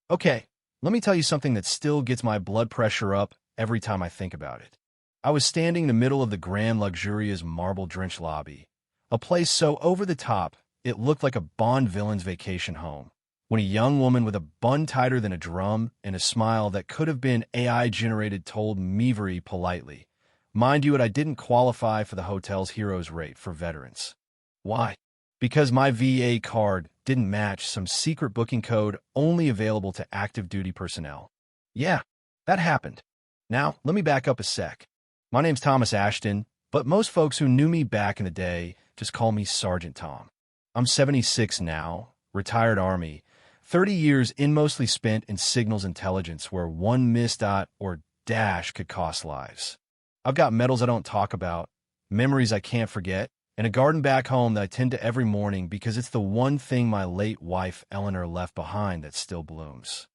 Okay, let me tell you something that still gets my blood pressure up every time I think about it. I was standing in the middle of the grand luxurious marble-drenched lobby, a place so over the top it looked like a Bond villain's vacation home, when a young woman with a bun tighter than a drum and a smile that could have been AI-generated told me very politely, mind you, I didn't qualify for the hotel's heroes rate for veterans. Why? Because my VA card didn't match some secret booking code only available to active duty personnel. Yeah, that happened. Now, let me back up a sec. My name's Thomas Ashton, but most folks who knew me back in the day just call me Sergeant Tom. I'm 76 now, retired Army, 30 years in mostly spent in signals intelligence where one missed dot or dash could cost lives. I've got medals I don't talk about, memories I can't forget, and a garden back home that I tend to every morning because it's the one thing my late wife Eleanor left behind that still blooms.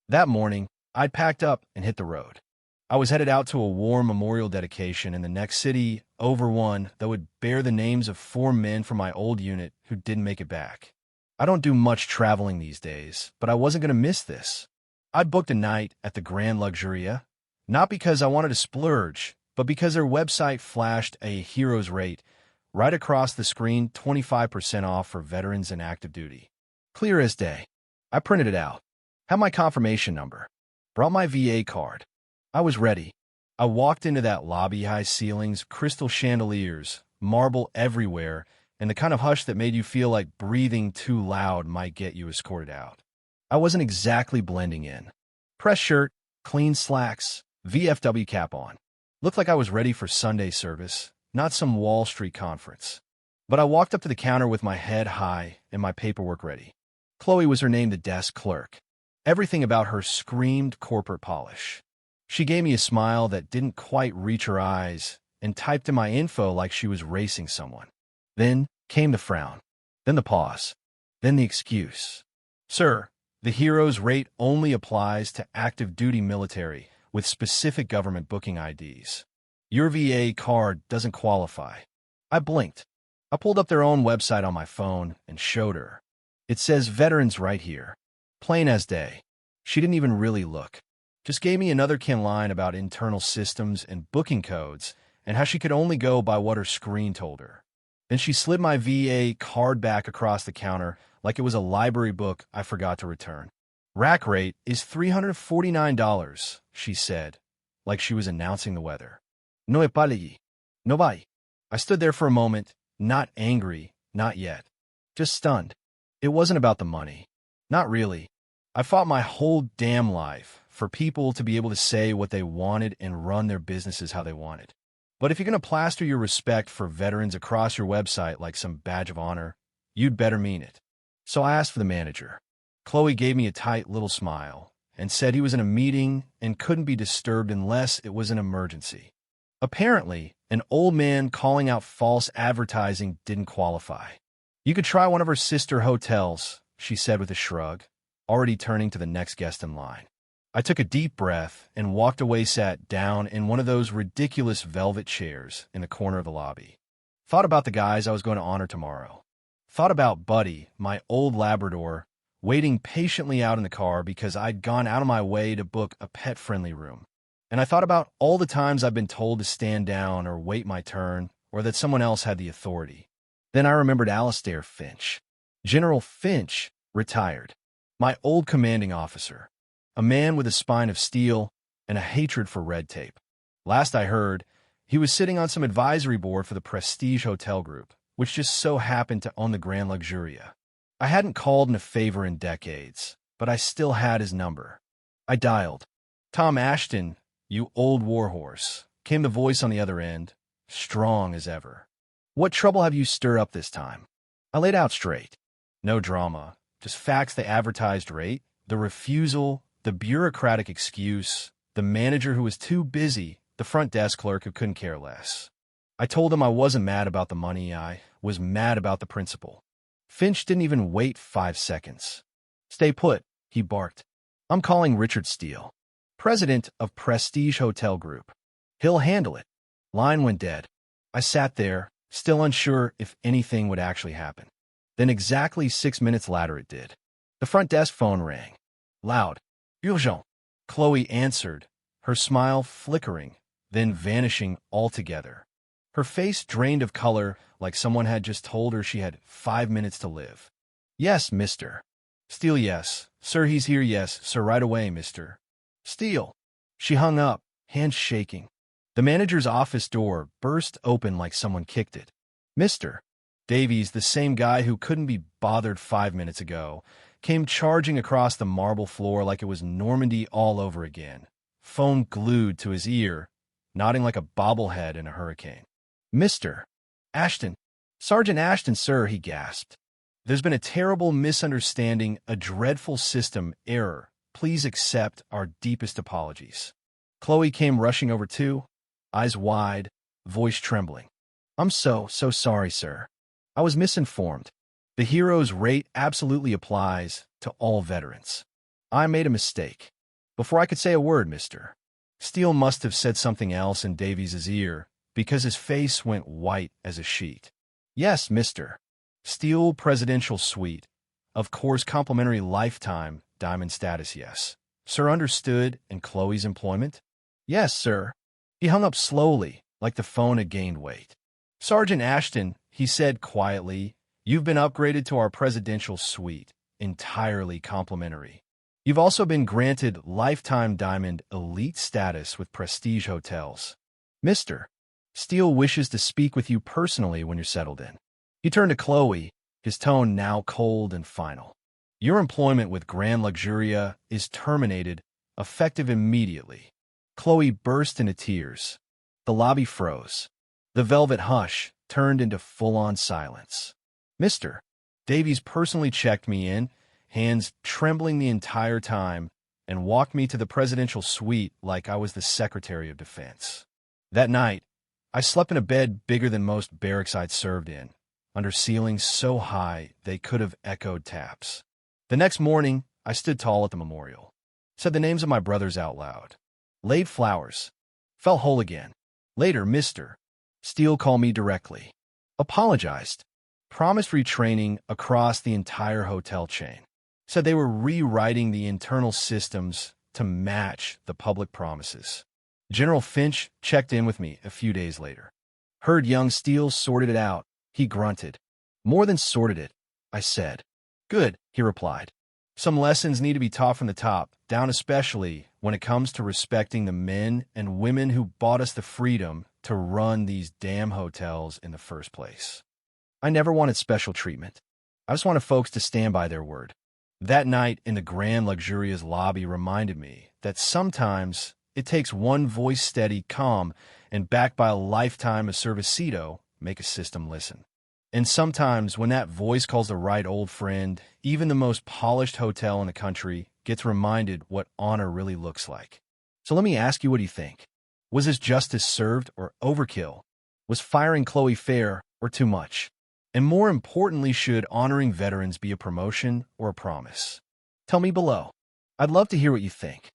That morning, I'd packed up and hit the road. I was headed out to a war memorial dedication in the next city over one that would bear the names of 4 men from my old unit who didn't make it back. I don't do much traveling these days, but I wasn't going to miss this. I'd booked a night at the Grand Luxuria, not because I wanted to splurge, but because their website flashed a hero's rate right across the screen, 25% off for veterans and active duty. Clear as day. I printed it out. Had my confirmation number. Brought my VA card. I was ready. I walked into that lobby, high ceilings, crystal chandeliers, marble everywhere, and the kind of hush that made you feel like breathing too loud might get you escorted out. I wasn't exactly blending in. Press shirt, clean slacks, VFW cap on. Looked like I was ready for Sunday service, not some Wall Street conference. But I walked up to the counter with my head high and my paperwork ready. Chloe was her name, the desk clerk. Everything about her screamed corporate polish. She gave me a smile that didn't quite reach her eyes and typed in my info like she was racing someone. Then came the frown, then the pause, then the excuse. Sir, the hero's rate only applies to active duty military with specific government booking IDs. Your VA card doesn't qualify. I blinked. I pulled up their own website on my phone and showed her. It says veterans right here. Plain as day. She didn't even really look. Just gave me another line about internal systems and booking codes and how she could only go by what her screen told her. Then she slid my VA card back across the counter like it was a library book I forgot to return. Rack rate is $349, she said, like she was announcing the weather. No he parle. Nobody. I stood there for a moment, not angry, not yet. Just stunned. It wasn't about the money. Not really. I fought my whole damn life for people to be able to say what they wanted and run their businesses how they wanted. But if you're going to plaster your respect for veterans across your website like some badge of honor, you'd better mean it. So I asked for the manager. Chloe gave me a tight little smile and said he was in a meeting and couldn't be disturbed unless it was an emergency. Apparently, an old man calling out false advertising didn't qualify. You could try one of her sister hotels, she said with a shrug, already turning to the next guest in line. I took a deep breath and walked away, sat down in one of those ridiculous velvet chairs in the corner of the lobby. Thought about the guys I was going to honor tomorrow. Thought about Buddy, my old Labrador, waiting patiently out in the car because I'd gone out of my way to book a pet-friendly room. And I thought about all the times I've been told to stand down or wait my turn, or that someone else had the authority. Then I remembered Alistair Finch. General Finch, retired. My old commanding officer. A man with a spine of steel and a hatred for red tape. Last I heard, he was sitting on some advisory board for the Prestige Hotel Group, which just so happened to own the Grand Luxuria. I hadn't called in a favor in decades, but I still had his number. I dialed. Tom Ashton, you old warhorse, came the voice on the other end, strong as ever. What trouble have you stirred up this time? I laid out straight. No drama, just facts the advertised rate, the refusal, the bureaucratic excuse, the manager who was too busy, the front desk clerk who couldn't care less. I told him I wasn't mad about the money, I was mad about the principle. Finch didn't even wait 5 seconds. Stay put, he barked. I'm calling Richard Steele, president of Prestige Hotel Group. He'll handle it. Line went dead. I sat there, still unsure if anything would actually happen. Then exactly 6 minutes later it did. The front desk phone rang. Loud, Urgent, Chloe answered, her smile flickering, then vanishing altogether. Her face drained of color like someone had just told her she had 5 minutes to live. Yes, Mr. Steele, yes. Sir, he's here, yes, sir, right away, Mr. Steele. She hung up, hands shaking. The manager's office door burst open like someone kicked it. Mr. Davies, the same guy who couldn't be bothered 5 minutes ago, came charging across the marble floor like it was Normandy all over again, phone glued to his ear, nodding like a bobblehead in a hurricane. Mr. Ashton. Sergeant Ashton, sir, he gasped. There's been a terrible misunderstanding, a dreadful system error. Please accept our deepest apologies. Chloe came rushing over too, eyes wide, voice trembling. I'm so sorry, sir. I was misinformed. The hero's rate absolutely applies to all veterans. I made a mistake. Before I could say a word, Mr. Steele must have said something else in Davies's ear, because his face went white as a sheet. Yes, Mr. Steele Presidential Suite. Of course, complimentary lifetime diamond status, yes. Sir, understood, and Chloe's employment? Yes, sir. He hung up slowly, like the phone had gained weight. Sergeant Ashton, he said quietly, you've been upgraded to our presidential suite, entirely complimentary. You've also been granted lifetime diamond elite status with prestige hotels. Mr. Steele wishes to speak with you personally when you're settled in. He turned to Chloe, his tone now cold and final. Your employment with Grand Luxuria is terminated, effective immediately. Chloe burst into tears. The lobby froze. The velvet hush turned into full-on silence. Mr. Davies personally checked me in, hands trembling the entire time, and walked me to the presidential suite like I was the Secretary of Defense. That night, I slept in a bed bigger than most barracks I'd served in, under ceilings so high they could have echoed taps. The next morning, I stood tall at the memorial, said the names of my brothers out loud, laid flowers, felt whole again. Later, Mr. Steele called me directly, apologized, promised retraining across the entire hotel chain, said they were rewriting the internal systems to match the public promises. General Finch checked in with me a few days later. Heard young Steele sorted it out. He grunted. More than sorted it, I said. Good, he replied. Some lessons need to be taught from the top down, especially when it comes to respecting the men and women who bought us the freedom to run these damn hotels in the first place. I never wanted special treatment. I just wanted folks to stand by their word. That night in the Grand Luxuria's lobby reminded me that sometimes it takes one voice steady, calm, and backed by a lifetime of servicito, make a system listen. And sometimes when that voice calls the right old friend, even the most polished hotel in the country gets reminded what honor really looks like. So let me ask you, what do you think? Was this justice served or overkill? Was firing Chloe fair or too much? And more importantly, should honoring veterans be a promotion or a promise? Tell me below. I'd love to hear what you think.